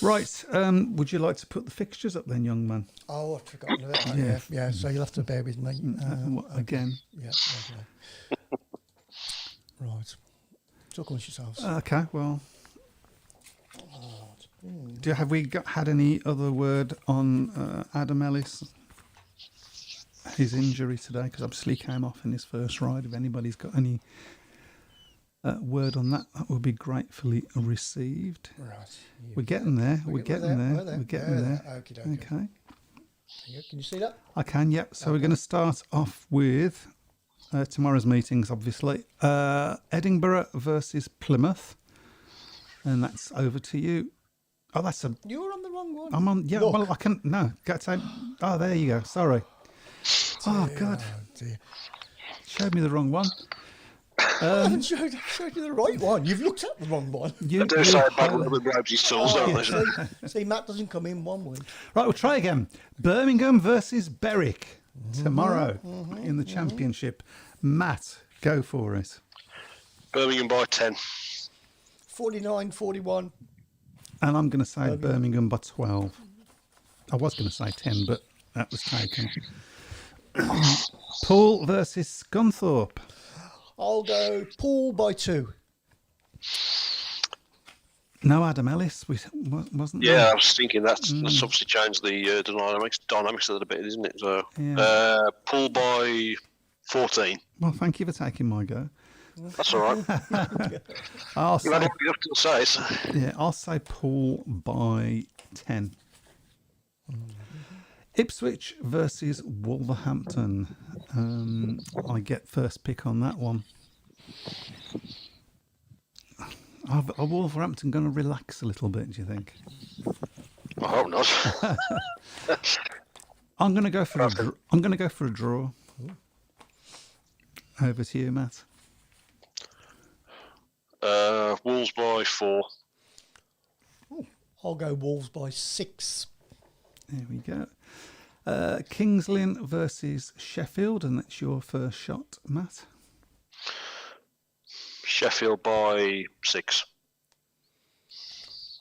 Right. Would you like to put the fixtures up then, young man? Oh, I've forgotten about that. Yeah. So you'll have to bear with me. Again. Yeah. Okay. Right. Talk amongst yourselves. Okay. Well. Have we had any other word on Adam Ellis? His injury today, because obviously he came off in his first ride. If anybody's got any word on that would be gratefully received. Right. We're getting there. We're getting there. Okay. Okay. Can you see that? I can, yep. So we're going to start off with tomorrow's meetings, obviously. Edinburgh versus Plymouth. And that's over to you. Oh, You were on the wrong one. I'm on, yeah, Look. well, I can, no. Oh, there you go. Sorry. Oh, God. Dear. Showed me the wrong one. I haven't showed you the right one. You've looked at the wrong one. I do say bad luck with Robes's tools, don't they? See, Matt doesn't come in 1 week. Right, we'll try again. Birmingham versus Berwick tomorrow in the championship. Matt, go for it. Birmingham by 10. 49-41. And I'm going to say Birmingham by 12. I was going to say 10, but that was taken. Poole versus Scunthorpe. I'll go Poole by 2. No Adam Ellis, wasn't there? Yeah, I was thinking that's obviously changed the dynamics a little bit, isn't it? So, Poole by 14. Well, thank you for taking my go. That's all right. I'll You've had say, long enough to say it. yeah, I'll say Poole by 10. Ipswich versus Wolverhampton. I get first pick on that one. Are Wolverhampton going to relax a little bit, do you think? I hope not. I'm going to go for a draw. Over to you, Matt. Wolves by 4. I'll go Wolves by 6. There we go. Kingsland versus Sheffield, and that's your first shot, Matt. Sheffield by 6.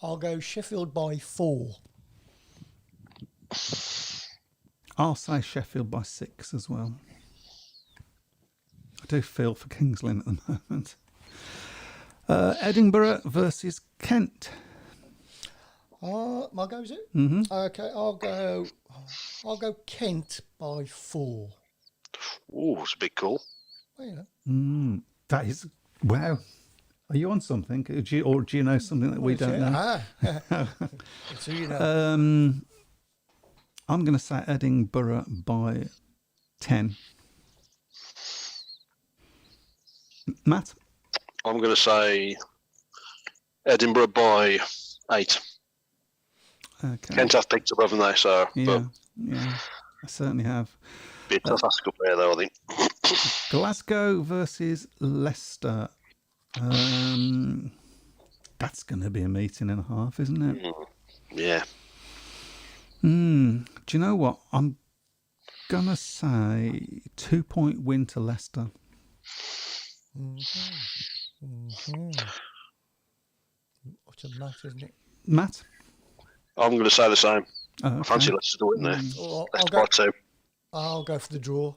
I'll go Sheffield by 4. I'll say Sheffield by 6 as well. I do feel for Kingsland at the moment. Edinburgh versus Kent. My go, is it? Mm-hmm. Okay, I'll go Kent by 4. Ooh, it's a big call. Well, you know. That is, wow. Are you on something? Do you know something that we don't know? So you know. I'm going to say Edinburgh by 10. Matt? I'm going to say Edinburgh by 8. Okay. Kent have picked above them there, so Yeah, yeah, I certainly have. be a tough ask up there, though, I think. Glasgow versus Leicester. That's going to be a meeting and a half, isn't it? Yeah. Do you know what? I'm going to say 2-point win to Leicester. What's a match, isn't it? Matt? I'm going to say the same. Oh, okay. I fancy Leicester to win there. Well, Leicester by 2. I'll go for the draw.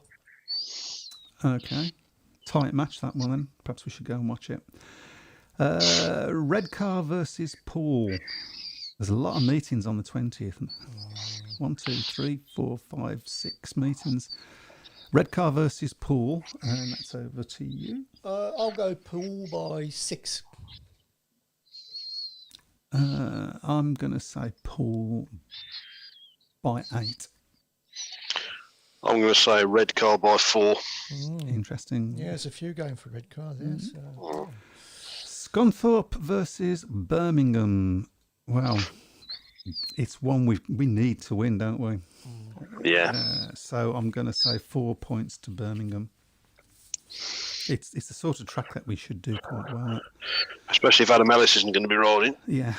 Okay. Tight match, that one, then. Perhaps we should go and watch it. Redcar versus Poole. There's a lot of meetings on the 20th. 1, 2, 3, 4, 5, 6 meetings. Redcar versus Poole, and that's over to you. I'll go Pool by 6. I'm going to say Poole by 8. I'm going to say Redcar by 4. Interesting. Yeah, there's a few going for red card there. So. Scunthorpe versus Birmingham. Well, it's one we need to win, don't we? Yeah. So I'm going to say 4 points to Birmingham. It's the sort of track that we should do quite well at. Especially if Adam Ellis isn't going to be riding. Yeah.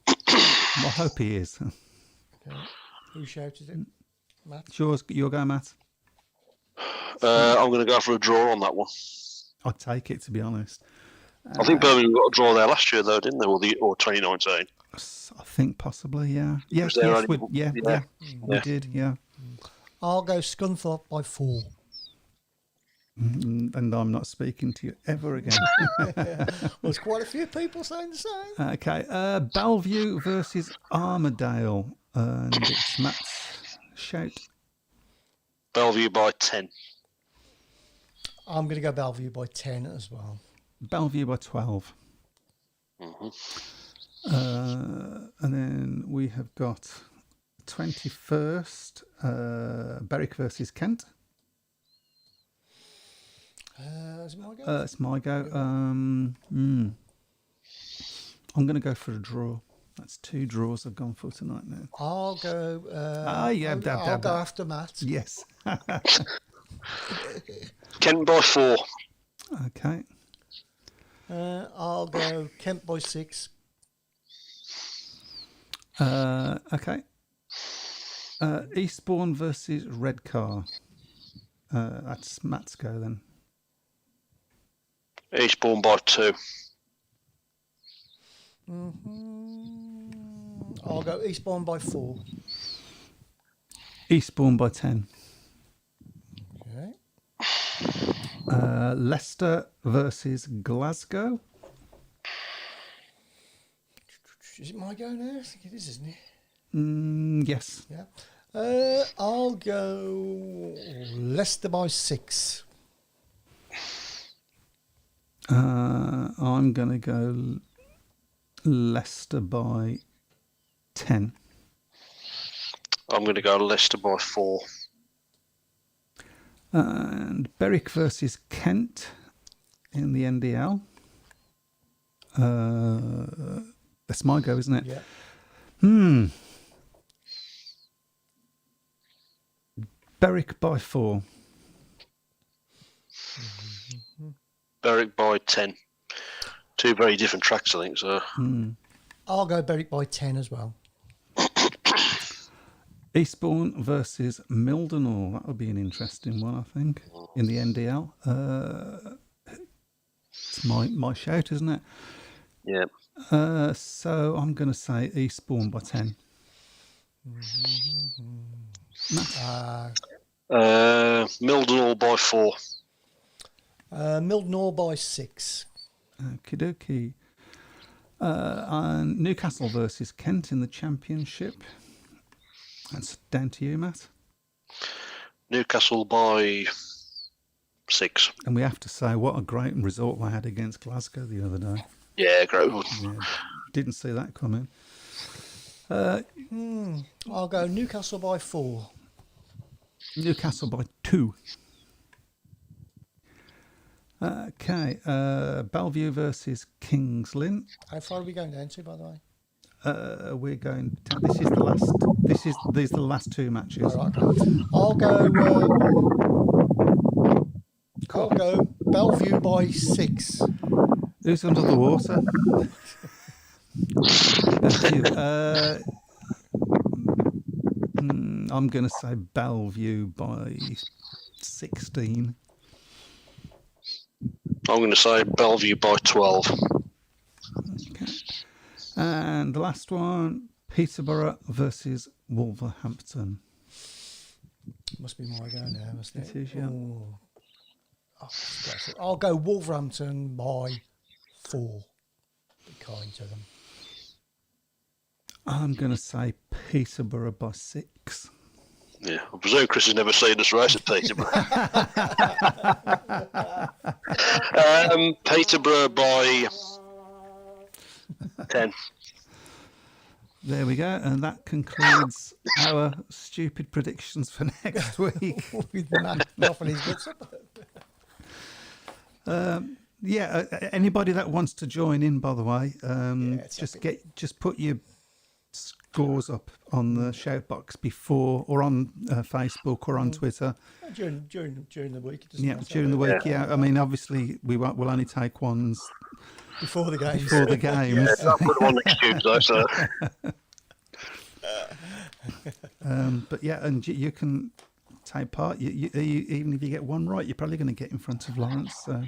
I hope he is. Okay. Who shouted it? Matt? It's yours, your go, Matt. I'm going to go for a draw on that one. I'd take it, to be honest. I think Birmingham got a draw there last year, though, didn't they? Or 2019. I think possibly, yeah. Yes, there yes, only- we Yeah. did, yeah. I'll go Scunthorpe by 4. And I'm not speaking to you ever again. There's quite a few people saying the same. Okay, Bellevue versus Armadale. And it's Matt's shout. Bellevue by 10. I'm going to go Bellevue by 10 as well. Bellevue by 12. And then we have got 21st, Berwick versus Kent. Is it my go? It's my go. I'm going to go for a draw. That's 2 draws I've gone for tonight now. I'll go. I'll go after Matt. Yes. Kent by 4. Okay. I'll go Kent by 6. Okay. Eastbourne versus Redcar. That's Matt's go then. Eastbourne by 2. I'll go Eastbourne by 4. Eastbourne by 10. Okay. Leicester versus Glasgow. Is it my go now? I think it is, isn't it? Yes. Yeah. I'll go Leicester by 6. I'm going to go Leicester by 10. I'm going to go Leicester by 4. And Berwick versus Kent in the NDL. That's my go, isn't it? Yeah. Berwick by 4. Berwick by 10. 2 very different tracks, I think. So I'll go Berwick by 10 as well. Eastbourne versus Mildenhall. That would be an interesting one, I think, in the NDL. It's my shout, isn't it? yeah. So I'm going to say Eastbourne by 10. Mildenhall by 4. Mildenhall by 6. Okie dokie. And Newcastle versus Kent in the Championship. That's down to you, Matt. Newcastle by 6. And we have to say, what a great result they had against Glasgow the other day. Yeah, great. Yeah, didn't see that coming. I'll go Newcastle by 4. Newcastle by 2. Okay, Bellevue versus Kingsland. How far are we going down to, by the way? We're going. This is the last. These are the last 2 matches. All right, okay. I'll go Bellevue by 6. Who's under the water? I'm going to say Bellevue by 16. I'm going to say Bellevue by 12. Okay. And the last one, Peterborough versus Wolverhampton. Must be my go now, mustn't it? It is, yeah. Oh, that's great. I'll go Wolverhampton by 4. Be kind to them. I'm going to say Peterborough by 6. Yeah, I presume Chris has never seen us race at Peterborough. Peterborough by 10. There we go, and that concludes our stupid predictions for next week. With Matt laughing his guts up. Anybody that wants to join in, by the way, it's just put your scores up on the shout box before, or on Facebook or on Twitter. During the week. It doesn't Yeah, matter. during the week. Yeah, I mean, obviously we'll only take ones Before the games. before the games. I'll put them on next Tuesday, so. But yeah, and you can take part. Even if you get one right, you're probably going to get in front of Lawrence. So.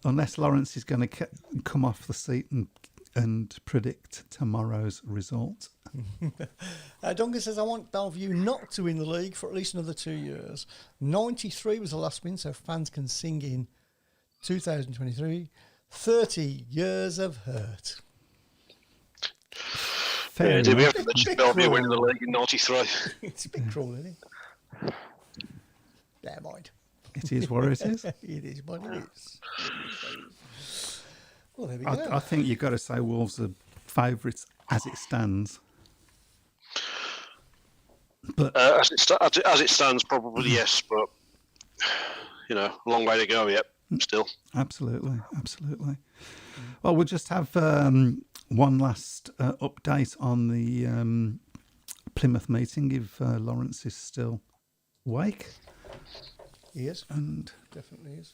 Unless Lawrence is going to come off the seat and predict tomorrow's result. Duncan says, I want Bellevue not to win the league for at least another 2 years. 93 was the last win, so fans can sing in 2023. 30 years of hurt. Fair Did we enough. have to mention Bellevue winning the league in 93? It's a bit cruel, isn't it? Never mind. It is what it is. It is what it is. Well, there we go. I think you've got to say Wolves are favourites as it stands. But As it stands, probably yes, but a long way to go yet. Still, absolutely. Well, we'll just have one last update on the Plymouth meeting if Lawrence is still awake. He is. And Definitely is.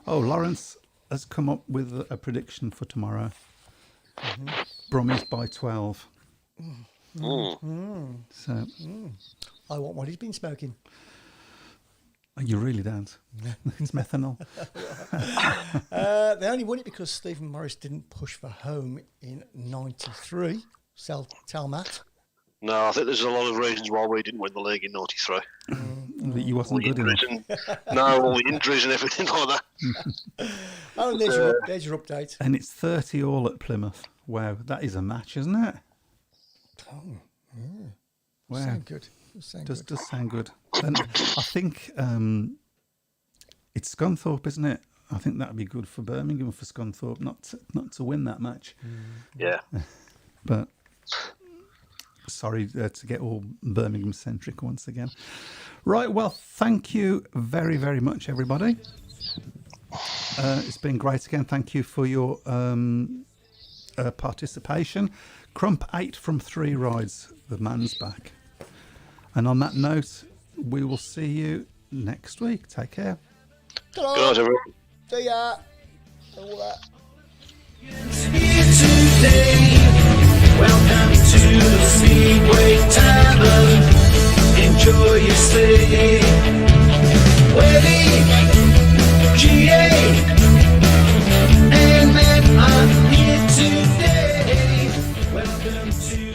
oh, Lawrence has come up with a prediction for tomorrow. Brummies by 12. So I want what he's been smoking. you really don't. It's methanol. They only won it because Stephen Morris didn't push for home in 93. Tell Matt. no, I think there's a lot of reasons why we didn't win the league in '93. That you wasn't good enough. All the injuries and everything like that. Oh, and there's your update. And it's 30 all at Plymouth. Wow, that is a match, isn't it? Oh, yeah. Wow. Sound good. Sound good. Does sound good. And I think it's Scunthorpe, isn't it? I think that'd be good for Birmingham, for Scunthorpe, not to win that match. Yeah. But sorry to get all Birmingham centric once again. Right, well, thank you very, very much, everybody. It's been great again. Thank you for your participation. Crump 8 from 3 rides. The man's back. And on that note, we will see you next week. Take care. Good night, everyone. See ya. All that. Here today. Welcome to the Speedway Tavern. Enjoy your stay. Webby, GA, and Matt are here today. Welcome to